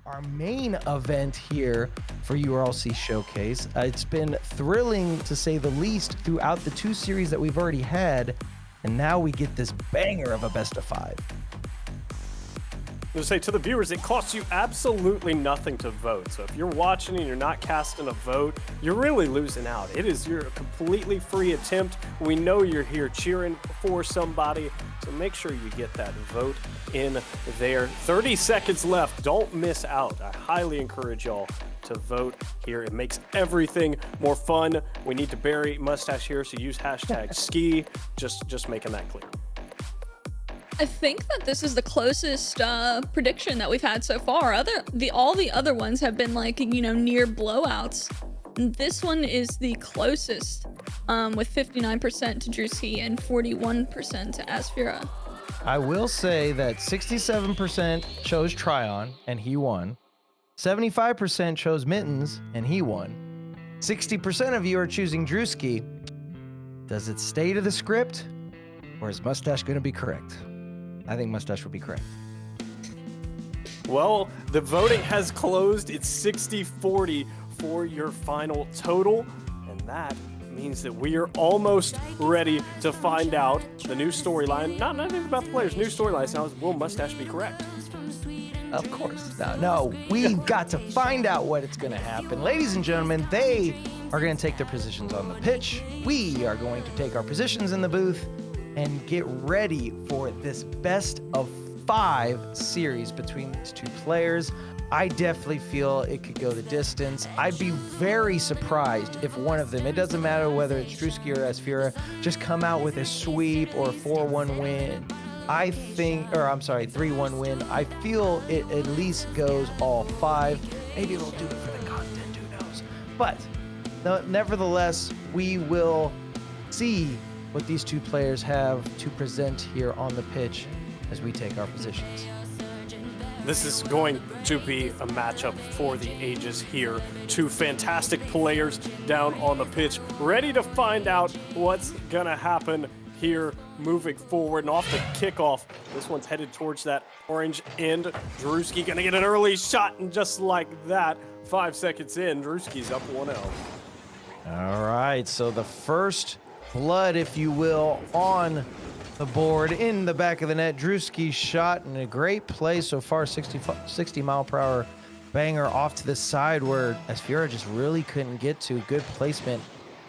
our main event here for URLC Showcase. It's been thrilling to say the least throughout the 2 series that we've already had, and now we get this banger of a best of 5. I'm going to say to the viewers, it costs you absolutely nothing to vote. So if you're watching and you're not casting a vote, you're really losing out. It is your completely free attempt. We know you're here cheering for somebody, so make sure you get that vote in there. 30 seconds left. Don't miss out. I highly encourage y'all to vote here. It makes everything more fun. We need to bury Mustache here, so use hashtag ski. Just making that clear. I think that this is the closest prediction that we've had so far. All the other ones have been like, near blowouts. This one is the closest, with 59% to Drewski and 41% to Asphira. I will say that 67% chose Tryon, and he won. 75% chose Mittens, and he won. 60% of you are choosing Drewski. Does it stay to the script, or is Mustache going to be correct? I think Mustache will be correct. Well, the voting has closed. It's 60-40 for your final total, and that means that we are almost ready to find out the new storyline. Not even about the players, new storylines. Now, will Mustache be correct? Of course. No, we've got to find out what it's going to happen. Ladies and gentlemen, they are going to take their positions on the pitch. We are going to take our positions in the booth and get ready for this best of 5 series between these 2 players. I definitely feel it could go the distance. I'd be very surprised if one of them, it doesn't matter whether it's Drewski or Asphira, just come out with a sweep or a 4-1 win. 3-1 win. I feel it at least goes all 5. Maybe they'll do it for the content, who knows. But nevertheless, we will see what these 2 players have to present here on the pitch as we take our positions. This is going to be a matchup for the ages here. 2 fantastic players down on the pitch, ready to find out what's going to happen here moving forward. And off the kickoff, this one's headed towards that orange end. Drewski going to get an early shot, and just like that, 5 seconds in, Drewski's up 1-0. All right, so the first blood, if you will, on the board in the back of the net. Drewski's shot in a great play so far, 60 mile per hour banger off to the side where Asphira just really couldn't get to. Good placement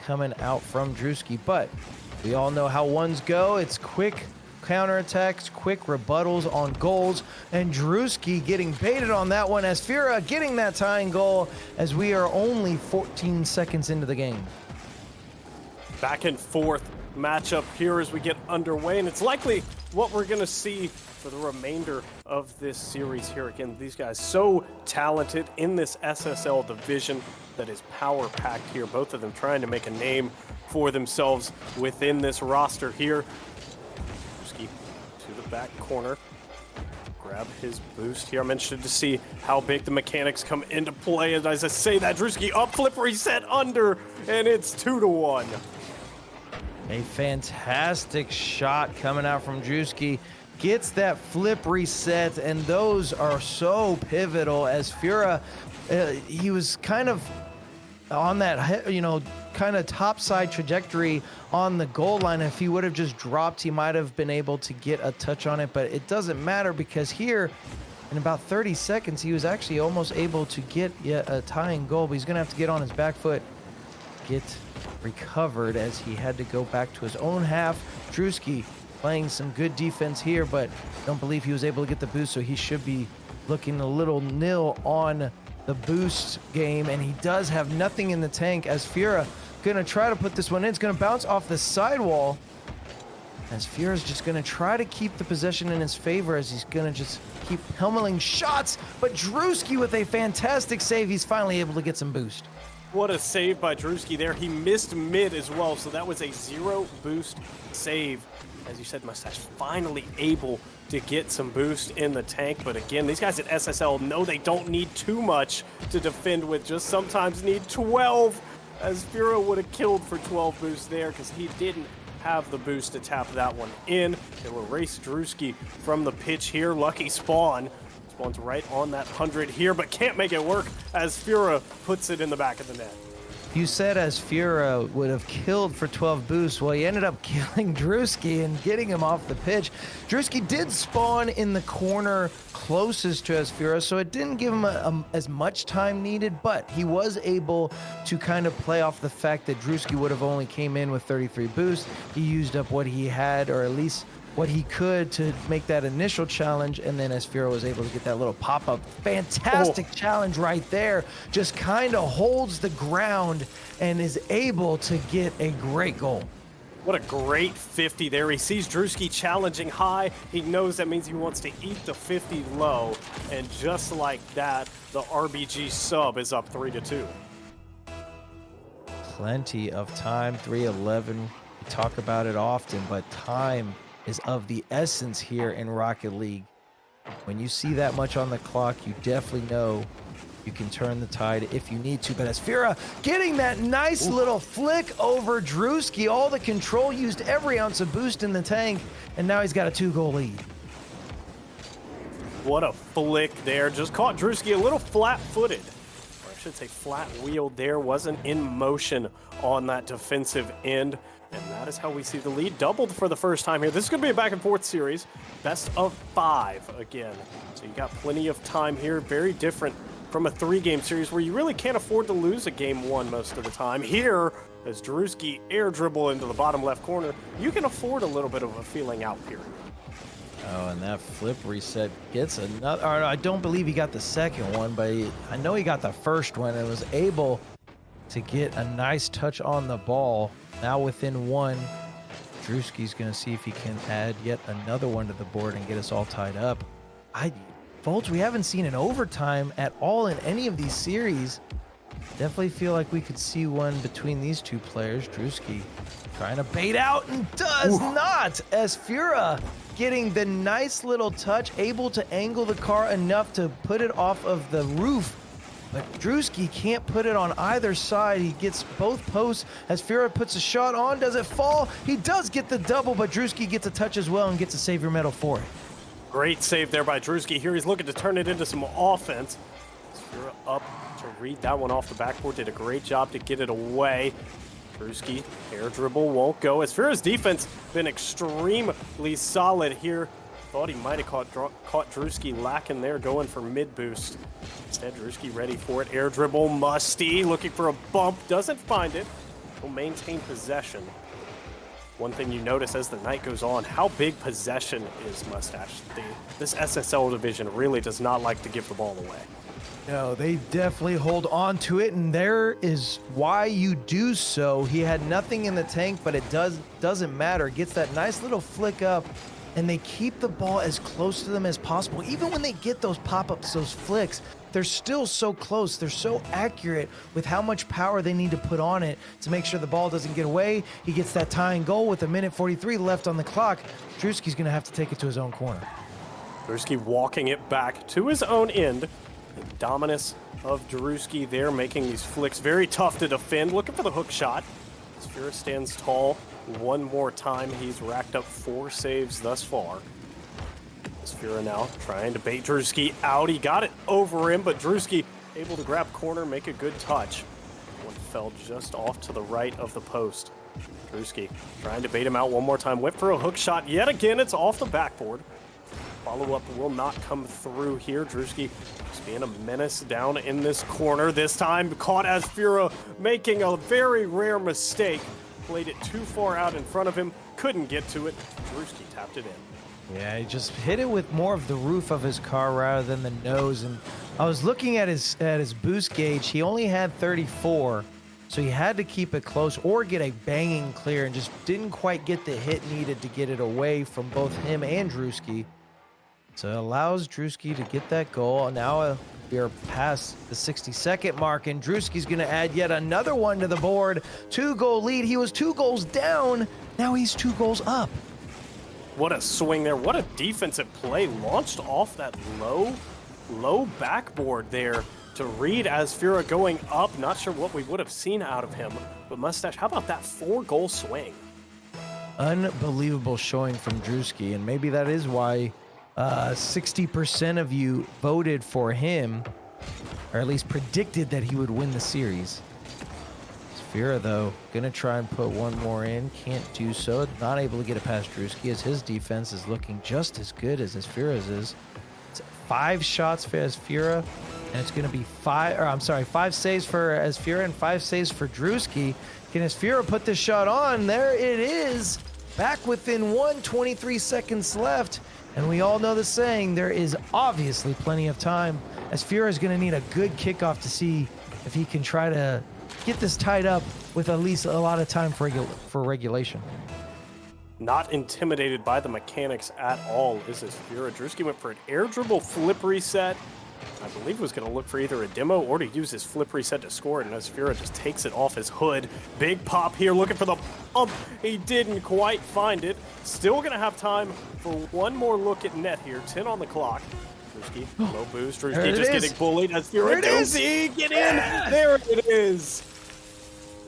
coming out from Drewski, but we all know how ones go. It's quick counterattacks, quick rebuttals on goals, and Drewski getting baited on that one. Asphira getting that tying goal as we are only 14 seconds into the game. Back and forth matchup here as we get underway, and it's likely what we're going to see for the remainder of this series here. Again, these guys so talented in this SSL division that is power-packed here. Both of them trying to make a name for themselves within this roster here. Drewski to the back corner. Grab his boost here. I'm interested to see how big the mechanics come into play. As I say that, Drewski up, flip reset under, and it's 2-1. A fantastic shot coming out from Drewski. Gets that flip reset, and those are so pivotal as Fura, he was kind of on that, kind of topside trajectory on the goal line. If he would have just dropped, he might have been able to get a touch on it, but it doesn't matter because here in about 30 seconds, he was actually almost able to get a tying goal, but he's going to have to get on his back foot, get recovered as he had to go back to his own half. Drewski playing some good defense here, but don't believe he was able to get the boost, so he should be looking a little nil on the boost game, and he does have nothing in the tank as Fura gonna try to put this one in. It's gonna bounce off the sidewall as Fura's just gonna try to keep the possession in his favor as he's gonna just keep helmeling shots, but Drewski with a fantastic save. He's finally able to get some boost. What a save by Drewski there. He missed mid as well, so that was a 0 boost save. As you said, Mustache finally able to get some boost in the tank. But again, these guys at SSL know they don't need too much to defend with, just sometimes need 12. As Fura would have killed for 12 boosts there because he didn't have the boost to tap that one in. They will erase Drewski from the pitch here. Lucky spawn Spawns right on that 100 here, but can't make it work as Fura puts it in the back of the net. You said as Fura would have killed for 12 boosts. Well, he ended up killing Drewski and getting him off the pitch. Drewski did spawn in the corner closest to Asfura, so it didn't give him as much time needed, but he was able to kind of play off the fact that Drewski would have only came in with 33 boosts. He used up what he had, or at least what he could, to make that initial challenge, and then Asfira was able to get that little pop-up. Fantastic challenge right there. Just kind of holds the ground and is able to get a great goal. What a great 50 there. He sees Drewski challenging high. He knows that means he wants to eat the 50 low. And just like that, the RBG sub is up 3-2. Plenty of time, 3:11. We talk about it often, but time is of the essence here in Rocket League. When you see that much on the clock, you definitely know you can turn the tide if you need to. But Asfira getting that nice little flick over Drewski, all the control, used every ounce of boost in the tank, and now he's got a 2-goal lead. What a flick there. Just caught Drewski a little flat-footed. Or I should say flat-wheeled there. Wasn't in motion on that defensive end. And that is how we see the lead doubled for the first time here. This is going to be a back-and-forth series. Best of 5 again. So you got plenty of time here. Very different from a 3-game series where you really can't afford to lose a game 1 most of the time. Here, as Drewski air dribble into the bottom left corner, you can afford a little bit of a feeling out here. Oh, and that flip reset gets another. Or I don't believe he got the second one, but I know he got the first one and was able to get a nice touch on the ball. Now within 1, Drewski's going to see if he can add yet another one to the board and get us all tied up. Folks, we haven't seen an overtime at all in any of these series. Definitely feel like we could see one between these two players. Drewski trying to bait out and does not. Asfira getting the nice little touch, able to angle the car enough to put it off of the roof. But Drewski can't put it on either side. He gets both posts. Asfira puts a shot on. Does it fall? He does get the double, but Drewski gets a touch as well and gets a savior medal for it. Great save there by Drewski. Here he's looking to turn it into some offense. Asfira up to read that one off the backboard. Did a great job to get it away. Drewski, air dribble won't go. Asfira's defense been extremely solid here. Thought he might have caught Drewski lacking there, going for mid boost. Instead, Drewski ready for it. Air dribble, Musty looking for a bump, doesn't find it. Will maintain possession. One thing you notice as the night goes on, how big possession is Mustache. This SSL division really does not like to give the ball away. No, they definitely hold on to it, and there is why you do so. He had nothing in the tank, but it doesn't matter. Gets that nice little flick up, and they keep the ball as close to them as possible. Even when they get those pop-ups, those flicks, they're still so close. They're so accurate with how much power they need to put on it to make sure the ball doesn't get away. He gets that tying goal with 1:43 left on the clock. Drewski's going to have to take it to his own corner. Drewski walking it back to his own end. The dominance of Drewski there, making these flicks very tough to defend. Looking for the hook shot. Asfira stands tall one more time. He's racked up 4 saves thus far. Asfira now trying to bait Drewski out. He got it over him, but Drewski able to grab corner, make a good touch. One fell just off to the right of the post. Drewski trying to bait him out one more time. Went for a hook shot. Yet again, it's off the backboard. Follow-up will not come through here. Drewski just being a menace down in this corner. This time caught Asfira making a very rare mistake. Played it too far out in front of him. Couldn't get to it. Drewski tapped it in. Yeah, he just hit it with more of the roof of his car rather than the nose. And I was looking at his boost gauge. He only had 34, so he had to keep it close or get a banging clear, and just didn't quite get the hit needed to get it away from both him and Drewski. So it allows Drewski to get that goal. Now we are past the 60-second mark, and Drewski's going to add yet another one to the board. 2-goal lead. He was 2 goals down. Now he's 2 goals up. What a swing there. What a defensive play. Launched off that low backboard there to read Asfira going up. Not sure what we would have seen out of him. But Mustache, how about that 4-goal swing? Unbelievable showing from Drewski, and maybe that is why 60% of you voted for him, or at least predicted that he would win the series. Sphera, though, gonna try and put one more in. Can't do so. Not able to get it past Drewski, as his defense is looking just as good as Sphera's is. It's 5 shots for Sphera, and it's gonna be 5 saves for Sphera and 5 saves for Drewski. Can Sphera put this shot on? There it is. Back within 23 seconds left. And we all know the saying, there is obviously plenty of time. Sphera is gonna need a good kickoff to see if he can try to get this tied up with at least a lot of time for regulation. Not intimidated by the mechanics at all is Sphera. Drewski went for an air dribble flip reset. I believe was going to look for either a demo or to use his flip reset to score it, and Sphera just takes it off his hood. Big pop here, looking for the pump. He didn't quite find it. Still going to have time for one more look at net here. 10 on the clock. Drewski, low boost. Drewski just getting bullied. Sphera, does he get in? There it is.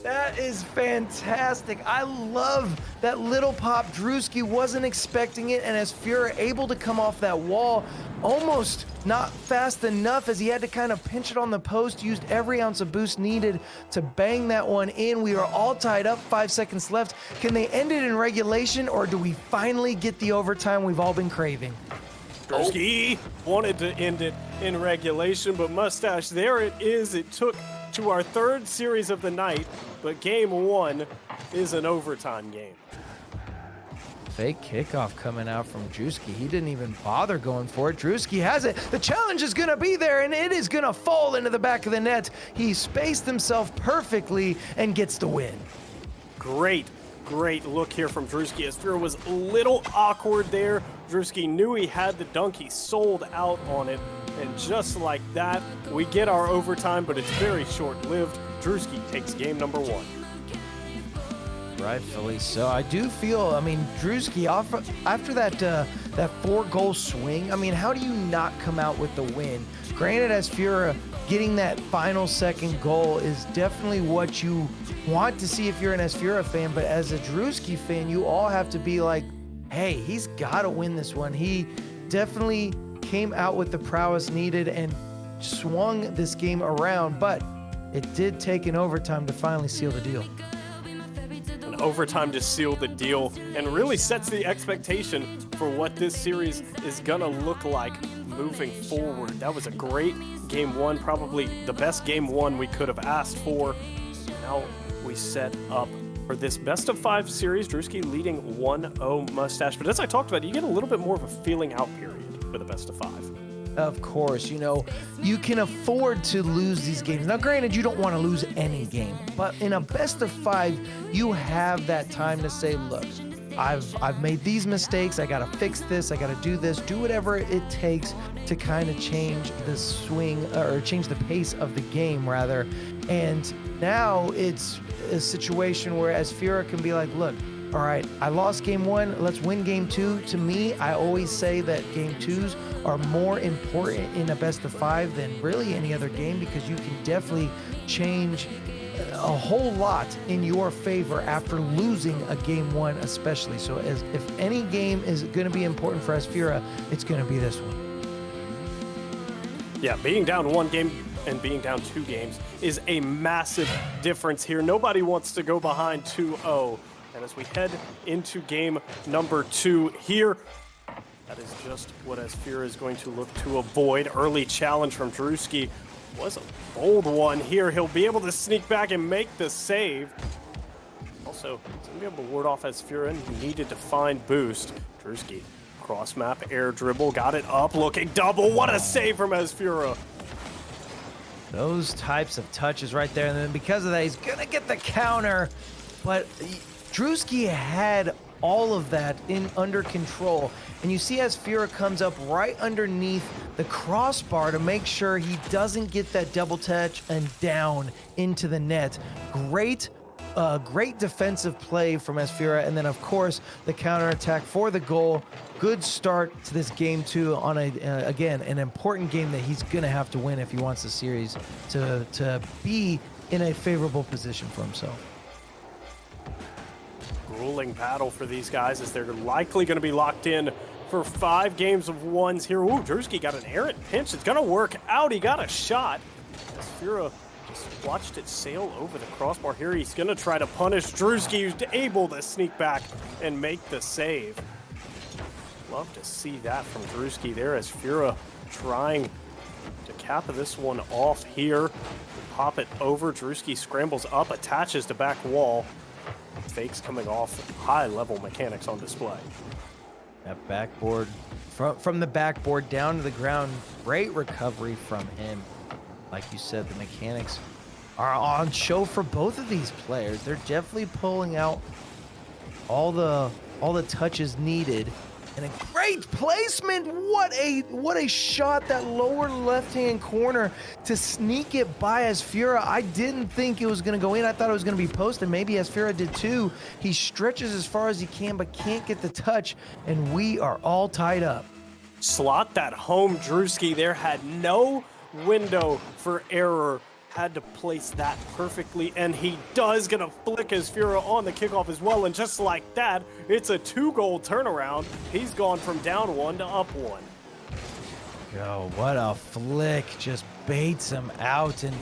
That is fantastic. I love that little pop. Drewski wasn't expecting it, and Sphera able to come off that wall, almost not fast enough, as he had to kind of pinch it on the post, used every ounce of boost needed to bang that one in. We are all tied up, 5 seconds left. Can they end it in regulation, or do we finally get the overtime we've all been craving? Drewski wanted to end it in regulation, but Mustache, there it is. It took to our 3rd series of the night, but game 1 is an overtime game. Fake kickoff coming out from Drewski. He didn't even bother going for it. Drewski has it. The challenge is going to be there, and it is going to fall into the back of the net. He spaced himself perfectly and gets the win. Great look here from Drewski. Sphera was a little awkward there. Drewski knew he had the dunk. He sold out on it. And just like that, we get our overtime, but it's very short-lived. Drewski takes game number 1. Rightfully so. I do feel, I mean, Drewski, after that 4-goal swing, I mean, how do you not come out with the win? Granted, Sphera getting that final second goal is definitely what you want to see if you're an Sphera fan, but as a Drewski fan, you all have to be like, hey, he's got to win this one. He definitely came out with the prowess needed and swung this game around, but it did take an overtime to finally seal the deal. An overtime to seal the deal, and really sets the expectation for what this series is gonna look like moving forward. That was a great game 1, probably the best game 1 we could have asked for. Now we set up for this best of 5 series. Drewski leading 1-0 Mustache, but as I talked about, you get a little bit more of a feeling out period for the best of 5. Of course, you know, you can afford to lose these games. Now, granted, you don't want to lose any game, but in a best of 5, you have that time to say, look, I've made these mistakes. I got to fix this. I got to do this. Do whatever it takes to kind of change the swing, or change the pace of the game, rather. And now it's a situation where Sphera can be like, look, all right, I lost game 1. Let's win game 2. To me, I always say that game 2s are more important in a best of 5 than really any other game, because you can definitely change a whole lot in your favor after losing a game 1, especially. So if any game is going to be important for Sphera, it's going to be this one. Yeah, being down 1 game and being down 2 games is a massive difference here. Nobody wants to go behind 2-0. And as we head into game number 2 here, that is just what Sphera is going to look to avoid. Early challenge from Drewski was a bold one here. He'll be able to sneak back and make the save. Also, he's going to be able to ward off Sphera, and he needed to find boost. Drewski, cross map, air dribble, got it up, looking double. What a save from Sphera. Those types of touches right there, and then because of that, he's going to get the counter, but Drewski had all of that under control, and you see Sphera comes up right underneath the crossbar to make sure he doesn't get that double touch and down into the net. Great defensive play from Sphera, and then of course the counterattack for the goal. Good start to this game 2 on again an important game that he's gonna have to win if he wants the series to be in a favorable position for himself. Grueling battle for these guys, as they're likely going to be locked in for for 5 games of ones here. Ooh, Drewski got an errant pinch. It's gonna work out. He got a shot. As Fira just watched it sail over the crossbar here. He's gonna try to punish Drewski, who's able to sneak back and make the save. Love to see that from Drewski there as Fira trying to cap this one off here. Pop it over. Drewski scrambles up, attaches to back wall. Fakes coming off. High-level mechanics on display. That backboard, from the backboard down to the ground, great recovery from him. Like you said, the mechanics are on show for both of these players. They're definitely pulling out all the touches needed. And a great placement. What a shot, that lower left-hand corner to sneak it by Asfira. I didn't think it was going to go in. I thought it was going to be posted. Maybe Asfira did too. He stretches as far as he can, but can't get the touch, and we are all tied up. Slot that home. Drewski there had no window for error. Had to place that perfectly, and he does. Gonna flick Asfira on the kickoff as well, and just like that, it's a 2-goal turnaround. He's gone from down 1 to up 1. Oh, what a flick. Just baits him out. And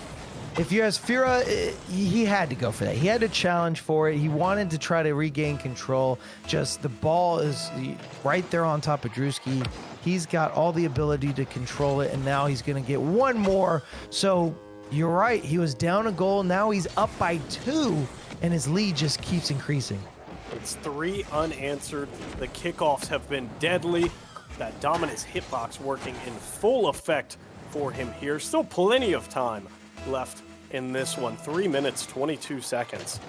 if you're Asfira, he had to go for that. He had to challenge for it. He wanted to try to regain control. Just the ball is right there on top of Drewski. He's got all the ability to control it, and now he's going to get one more. So you're right. He was down a goal. Now he's up by 2, and his lead just keeps increasing. It's 3 unanswered. The kickoffs have been deadly. That dominance hitbox working in full effect for him here. Still plenty of time left in this one. 3 minutes, 22 seconds.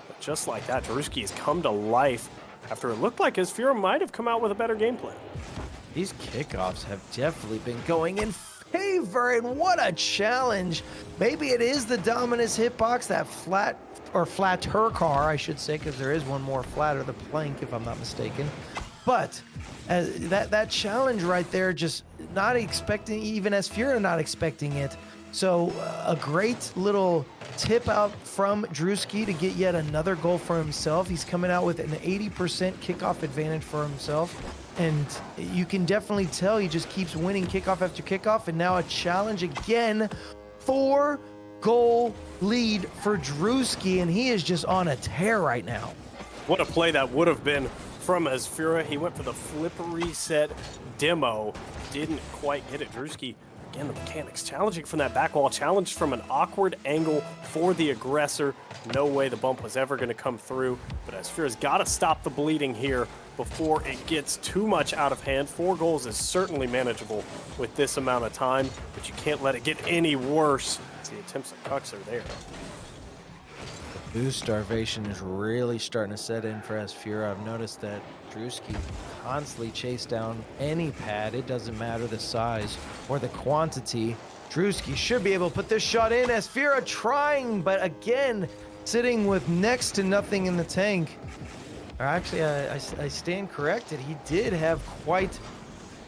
But just like that, Drewski has come to life after it looked like Asfira might have come out with a better game plan. These kickoffs have definitely been going in favor, and what a challenge. Maybe it is the dominance hitbox, that flatter car, I should say, because there is one more flatter, the plank, if I'm not mistaken. But that challenge right there, just not expecting, even Asfira not expecting it. So a great little tip out from Drewski to get yet another goal for himself. He's coming out with an 80% kickoff advantage for himself. And you can definitely tell he just keeps winning kickoff after kickoff. And now a challenge again, 4-goal lead for Drewski. And he is just on a tear right now. What a play that would have been from Asfira. He went for the flip reset demo. Didn't quite get it. Drewski, again, the mechanics challenging from that back wall. Challenged from an awkward angle for the aggressor. No way the bump was ever going to come through. But Asfira's got to stop the bleeding here before it gets too much out of hand. 4 goals is certainly manageable with this amount of time, but you can't let it get any worse. The attempts at cucks are there. Boost starvation is really starting to set in for Asfira. I've noticed that Drewski constantly chase down any pad. It doesn't matter the size or the quantity. Drewski should be able to put this shot in. Asfira trying, but again, sitting with next to nothing in the tank. Or actually, I stand corrected. He did have quite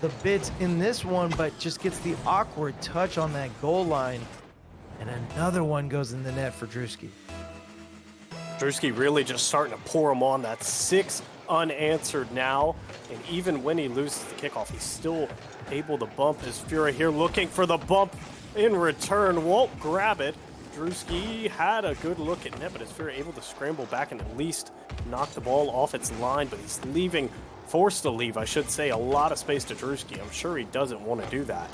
the bit in this one, but just gets the awkward touch on that goal line. And another one goes in the net for Drewski. Drewski really just starting to pour him on. That's 6 unanswered now. And even when he loses the kickoff, he's still able to bump Asfira here, looking for the bump in return. Won't grab it. Drewski had a good look at net, but Asfira able to scramble back and at least knock the ball off its line. But he's leaving, forced to leave, I should say, a lot of space to Drewski. I'm sure he doesn't want to do that.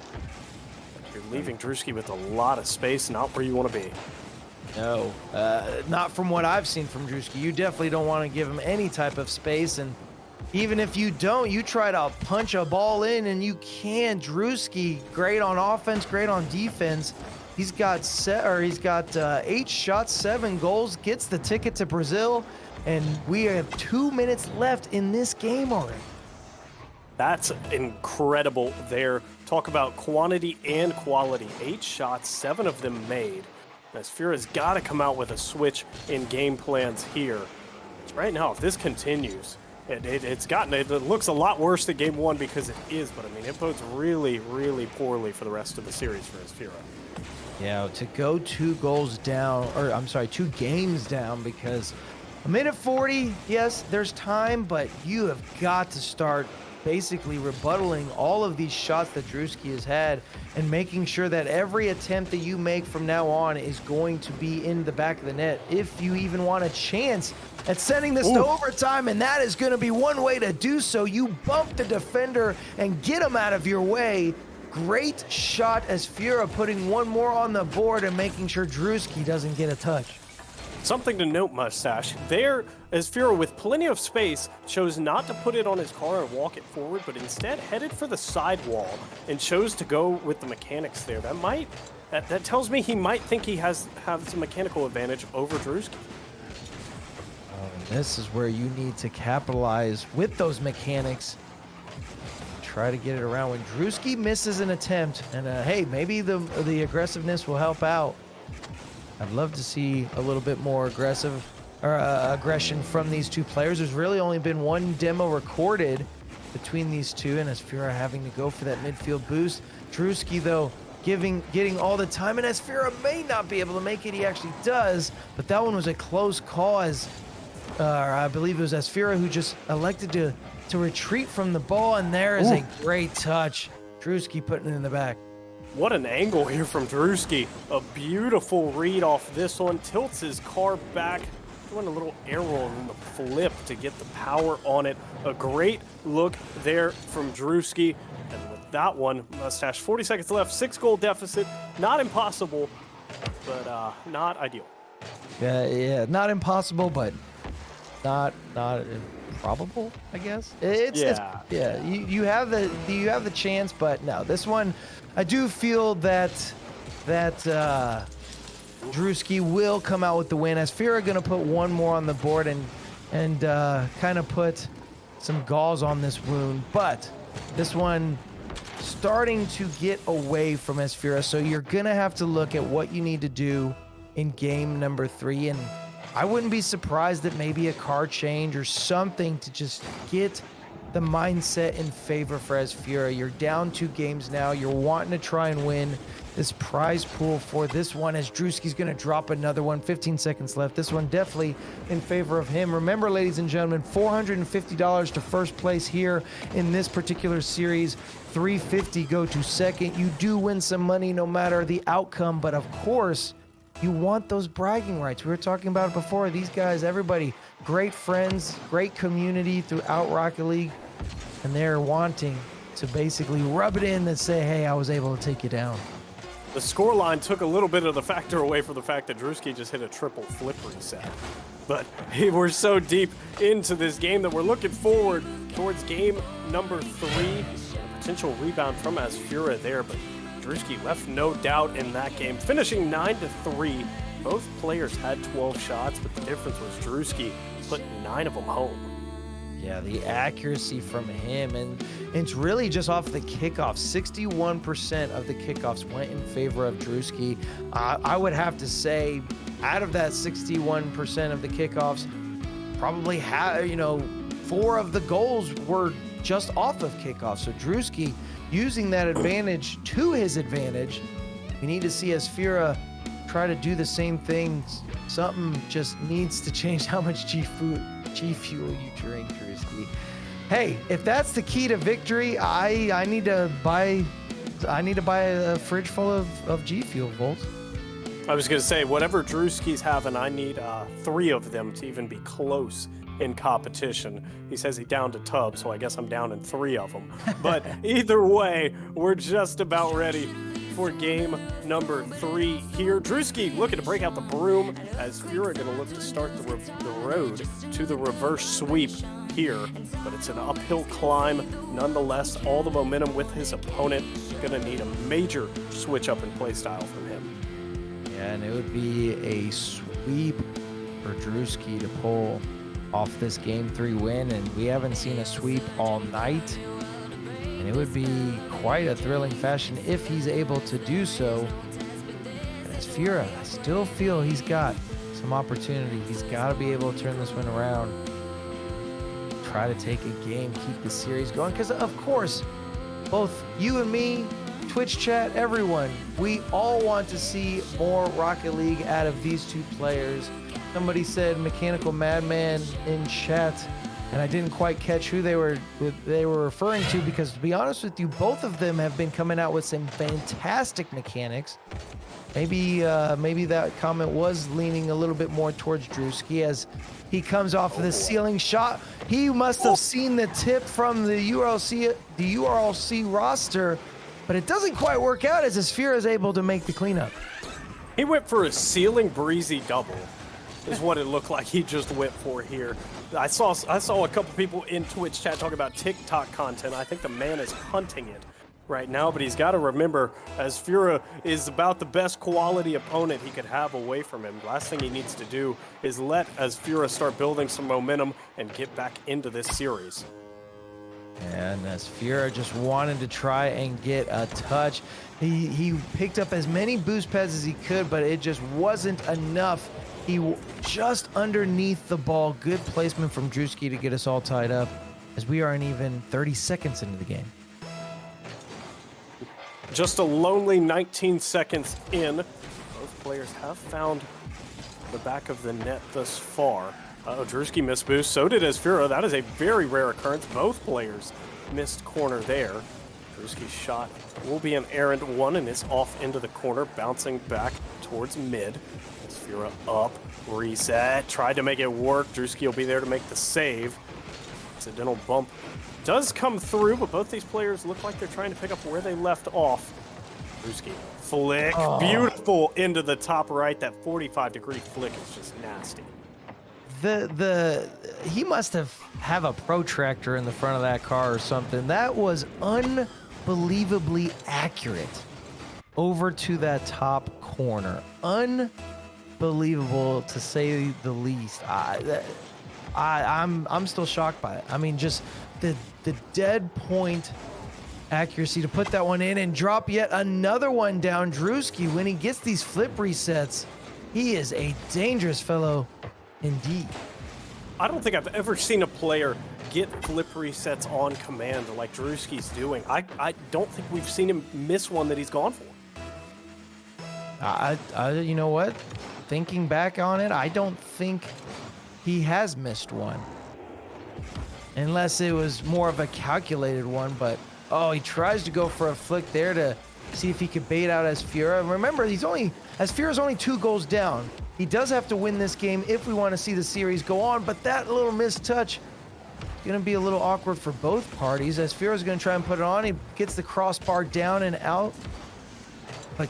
You're leaving Drewski with a lot of space, not where you want to be. No, not from what I've seen from Drewski. You definitely don't want to give him any type of space, and even if you don't, you try to punch a ball in and you can. Drewski, great on offense, great on defense. He's got 8 shots, 7 goals, gets the ticket to Brazil, and we have 2 minutes left in this game already. That's incredible there. Talk about quantity and quality. 8 shots, 7 of them made. Asfira's got to come out with a switch in game plans here. Right now, if this continues, it looks a lot worse than game 1 because it is, but I mean, it bodes really, really poorly for the rest of the series for Asfira. Yeah, to go 2 goals down, or I'm sorry, 2 games down, because a minute 40, yes, there's time, but you have got to start basically rebuttaling all of these shots that Drewski has had and making sure that every attempt that you make from now on is going to be in the back of the net if you even want a chance at sending this to overtime, and that is going to be one way to do so. You bump the defender and get him out of your way. Great shot as Fura putting one more on the board and making sure Drewski doesn't get a touch. Something to note, Mustache. There, as Fura, with plenty of space, chose not to put it on his car and walk it forward, but instead headed for the sidewall and chose to go with the mechanics there. That tells me he might think he has some mechanical advantage over Drewski. This is where you need to capitalize with those mechanics. Try to get it around when Drewski misses an attempt, and hey, maybe the aggressiveness will help out. I'd love to see a little bit more aggression from these two players. There's really only been one demo recorded between these two, and Asfira having to go for that midfield boost. Drewski, though, getting all the time, and Asfira may not be able to make it. He actually does, but that one was a close call as I believe it was Asfira who just elected to retreat from the ball, and there is a great touch. Drewski putting it in the back. What an angle here from Drewski. A beautiful read off this one. Tilts his car back, doing a little air roll and the flip to get the power on it. A great look there from Drewski. And with that one, Mustache, 40 seconds left, 6-goal deficit. Not impossible, but not ideal. Yeah, not impossible, but not improbable, I guess. You have the chance, but no, this one, I do feel that Drewski will come out with the win. Asfira going to put one more on the board and kind of put some gauze on this wound, but this one starting to get away from Asfira, so you're going to have to look at what you need to do in game number 3, and I wouldn't be surprised that maybe a card change or something to just get the mindset in favor for Asfira. You're down 2 games now. You're wanting to try and win this prize pool for this one as Drewski's going to drop another one. 15 seconds left. This one definitely in favor of him. Remember, ladies and gentlemen, $450 to first place here in this particular series. $350 go to second. You do win some money no matter the outcome, but of course, you want those bragging rights. We were talking about it before. These guys, everybody, great friends, great community throughout Rocket League, and they're wanting to basically rub it in and say, hey, I was able to take you down. The scoreline took a little bit of the factor away from the fact that Drewski just hit a triple flip reset. But we're so deep into this game that we're looking forward towards game number 3. A potential rebound from Asfira there, but Drewski left no doubt in that game, finishing 9-3. Both players had 12 shots, but the difference was Drewski put 9 of them home. Yeah, the accuracy from him, and it's really just off the kickoff. 61% of the kickoffs went in favor of Drewski. I would have to say, out of that 61% of the kickoffs, probably 4 of the goals were just off of kickoff. So Drewski using that advantage to his advantage. We need to see Asfira try to do the same thing. Something just needs to change how much G fuel you drink, Drewski. Hey, if that's the key to victory, I need to buy a fridge full of G Fuel, Volts. I was going to say, whatever Drewski's having, I need 3 of them to even be close in competition. He says he downed a tub, so I guess I'm down in 3 of them. But either way, we're just about ready for game number 3 here. Drewski looking to break out the broom as Fura going to look to start the road to the reverse sweep here. But it's an uphill climb. Nonetheless, all the momentum with his opponent. Going to need a major switch up in play style from him. Yeah, and it would be a sweep for Drewski to pull off this game 3 win, and we haven't seen a sweep all night, and it would be quite a thrilling fashion if he's able to do so. And as Fura, I still feel he's got some opportunity. He's got to be able to turn this one around, try to take a game, keep the series going, because of course both you and me, Twitch chat, everyone, we all want to see more Rocket League out of these two players. Somebody said Mechanical Madman in chat. And I didn't quite catch who they were referring to, because to be honest with you, both of them have been coming out with some fantastic mechanics. Maybe that comment was leaning a little bit more towards Drewski as he comes off of the ceiling shot. He must have seen the tip from the URLC roster, but it doesn't quite work out as Asphira is able to make the cleanup. He went for a ceiling breezy double, is what it looked like he just went for here. I saw a couple people in Twitch chat talking about TikTok content. I think the man is hunting it right now, but he's got to remember, Asphira is about the best quality opponent he could have away from him. Last thing he needs to do is let Asphira start building some momentum and get back into this series. And Asphira just wanted to try and get a touch. He picked up as many boost pads as he could, but it just wasn't enough. He just underneath the ball. Good placement from Drewski to get us all tied up, as we aren't even 30 seconds into the game. Just a lonely 19 seconds in. Both players have found the back of the net thus far. Drewski missed boost, so did Asphira. That is a very rare occurrence. Both players missed corner there. Drewski's shot will be an errant one, and it's off into the corner, bouncing back towards mid. Asphira up, reset, tried to make it work. Drewski will be there to make the save. Accidental bump does come through, but both these players look like they're trying to pick up where they left off. Drewski, flick, beautiful into the top right. That 45-degree flick is just nasty. He must have a protractor in the front of that car or something. That was unbelievably accurate over to that top corner. Unbelievable, to say the least. I'm still shocked by it. I mean, just the dead point accuracy to put that one in and drop yet another one down. Drewski, when he gets these flip resets, he is a dangerous fellow indeed. I don't think I've ever seen a player get flip resets on command like Drewski's doing. I don't think we've seen him miss one that he's gone for. You know what? Thinking back on it, I don't think he has missed one. Unless it was more of a calculated one, but he tries to go for a flick there to see if he could bait out Asphira. Remember, Asphira's only 2 goals down. He does have to win this game if we want to see the series go on, but that little missed touch is going to be a little awkward for both parties. Asphira's going to try and put it on. He gets the crossbar down and out, but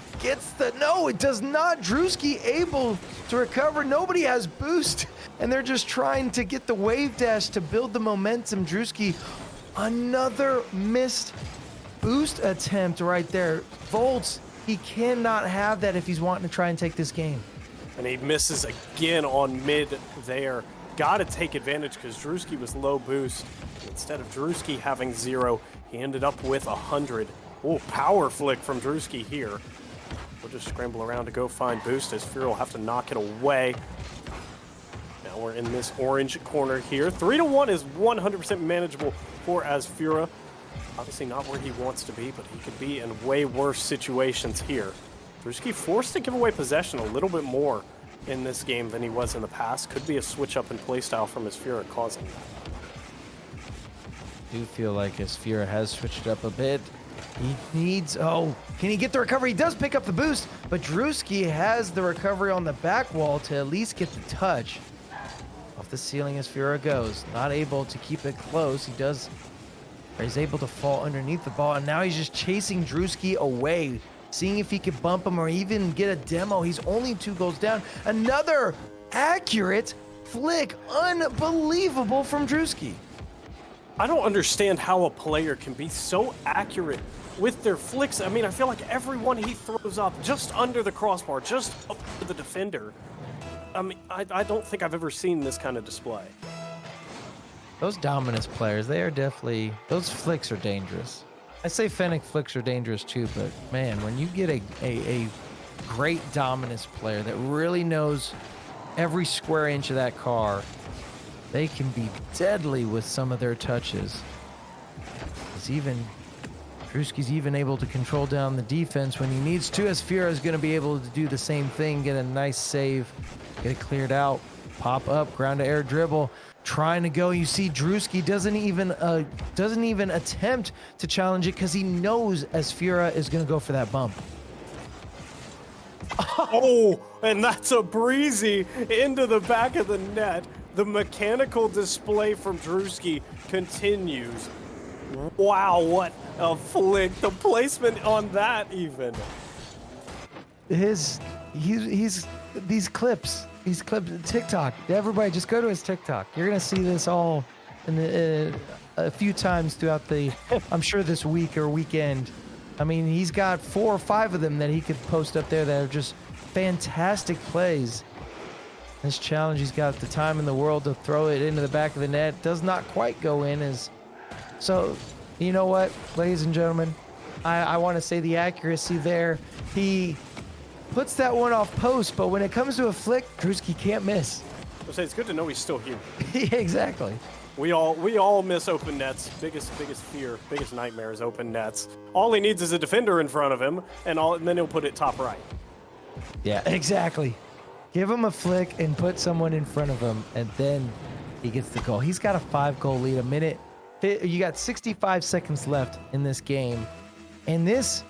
no, it does not. Drewski able to recover. Nobody has boost, and they're just trying to get the wave dash to build the momentum. Drewski, another missed boost attempt right there. Volts, he cannot have that if he's wanting to try and take this game. And he misses again on mid there. Got to take advantage because Drewski was low boost. Instead of Drewski having 0, he ended up with 100. Oh, power flick from Drewski here. We'll just scramble around to go find boost as Asphira will have to knock it away. Now we're in this orange corner here. 3-1 is 100% manageable for Asphira. Obviously not where he wants to be, but he could be in way worse situations here. Drewski forced to give away possession a little bit more in this game than he was in the past. Could be a switch up in playstyle from Asphira causing that. I do feel like Asphira has switched up a bit. He needs, can he get the recovery? He does pick up the boost, but Drewski has the recovery on the back wall to at least get the touch. Off the ceiling, Asphira goes. Not able to keep it close. He's able to fall underneath the ball, and now he's just chasing Drewski away, seeing if he could bump him or even get a demo. He's only 2 goals down. Another accurate flick. Unbelievable from Drewski. I don't understand how a player can be so accurate with their flicks. I mean, I feel like everyone he throws up just under the crossbar, just over the defender. I mean, I don't think I've ever seen this kind of display. Those dominance players, they are definitely, those flicks are dangerous. I say Fennec flicks are dangerous too, but man, when you get a great dominance player that really knows every square inch of that car, they can be deadly with some of their touches. Drewski's even able to control down the defense when he needs to. Asphira is going to be able to do the same thing, get a nice save, get it cleared out, pop up, ground to air dribble. trying to go. You see Drewski doesn't even attempt to challenge it because he knows Asphira is going to go for that bump. Oh, and that's a breezy into the back of the net. The mechanical display from Drewski continues. Wow, what a flick. The placement on that even. He's these clips, TikTok. Everybody just go to his TikTok. You're going to see this all in the, a few times throughout the, I'm sure this week or weekend. I mean, he's got 4 or 5 of them that he could post up there that are just fantastic plays. This challenge, he's got the time in the world to throw it into the back of the net. Does not quite go in. So, you know what, ladies and gentlemen? I want to say the accuracy there. He puts that one off post, but when it comes to a flick, Drewski can't miss. I'll say it's good to know he's still here. Yeah, exactly. We all miss open nets. Biggest fear, biggest nightmare is open nets. All he needs is a defender in front of him, and then he'll put it top right. Yeah, exactly. Give him a flick and put someone in front of him, and then he gets the goal. He's got a 5-goal lead. A minute. You got 65 seconds left in this game, and this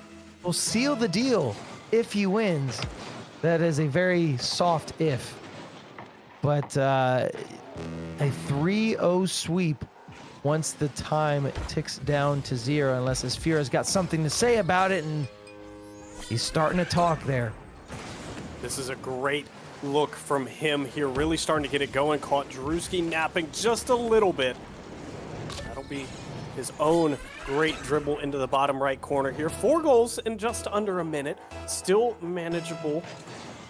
will seal the deal if he wins. That is a very soft if. But a 3-0 sweep once the time ticks down to 0, unless Asphira's got something to say about it, and he's starting to talk there. This is a great look from him here, really starting to get it going. Caught Drewski napping just a little bit. That'll be his own great dribble into the bottom right corner here. 4 goals in just under a minute. Still manageable.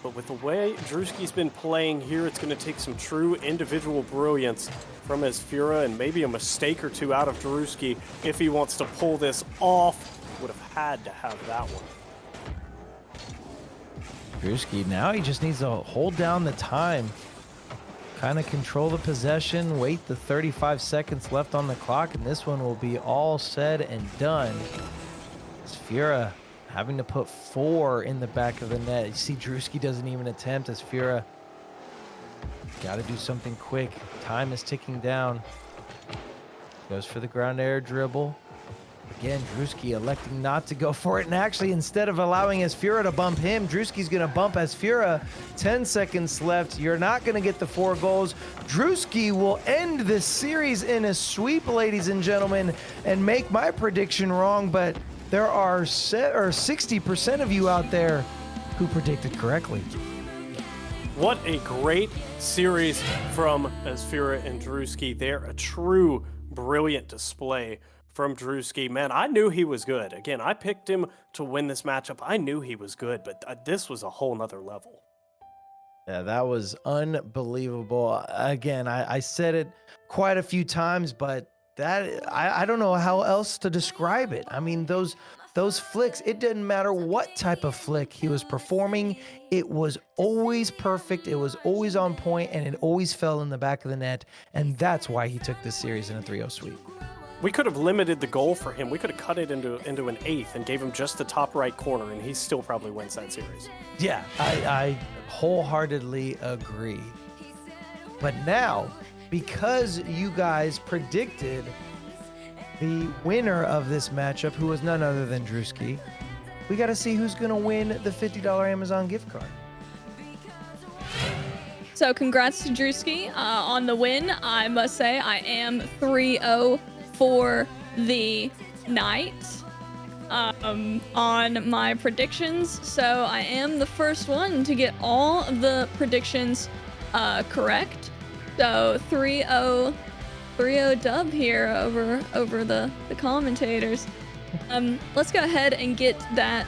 But with the way Drewski's been playing here, it's going to take some true individual brilliance from Asphira and maybe a mistake or 2 out of Drewski if he wants to pull this off. Would have had to have that one. Drewski, now he just needs to hold down the time, kind of control the possession, wait the 35 seconds left on the clock, and this one will be all said and done. Asphira having to put 4 in the back of the net. You see Drewski doesn't even attempt. Asphira got to do something quick. Time is ticking down. Goes for the ground air dribble. Again, Drewski electing not to go for it, and actually instead of allowing Asphira to bump him, Drewski's going to bump Asphira. 10 seconds left. You're not going to get the 4 goals. Drewski will end this series in a sweep, ladies and gentlemen, and make my prediction wrong, but there are 60% of you out there who predicted correctly. What a great series from Asphira and Drewski. They're a true brilliant display from Drewski. Man, I knew he was good. Again, I picked him to win this matchup. I knew he was good, but this was a whole nother level. Yeah, that was unbelievable. Again, I said it quite a few times, but that I don't know how else to describe it. I mean, those flicks, it didn't matter what type of flick he was performing. It was always perfect. It was always on point, and it always fell in the back of the net. And that's why he took this series in a 3-0 sweep. We could have limited the goal for him. We could have cut it into an 8th and gave him just the top right corner, and he still probably wins that series. Yeah, I wholeheartedly agree. But now, because you guys predicted the winner of this matchup, who was none other than Drewski, we got to see who's going to win the $50 Amazon gift card. So congrats to Drewski on the win. I must say I am 3-0 for the night on my predictions. So I am the first one to get all of the predictions correct. So 3-0 dub here over the commentators. Let's go ahead and get that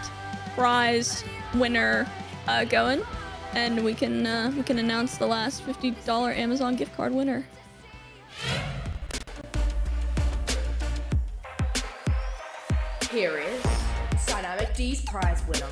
prize winner going, and we can announce the last $50 Amazon gift card winner. Here is Dynamic D's prize winner.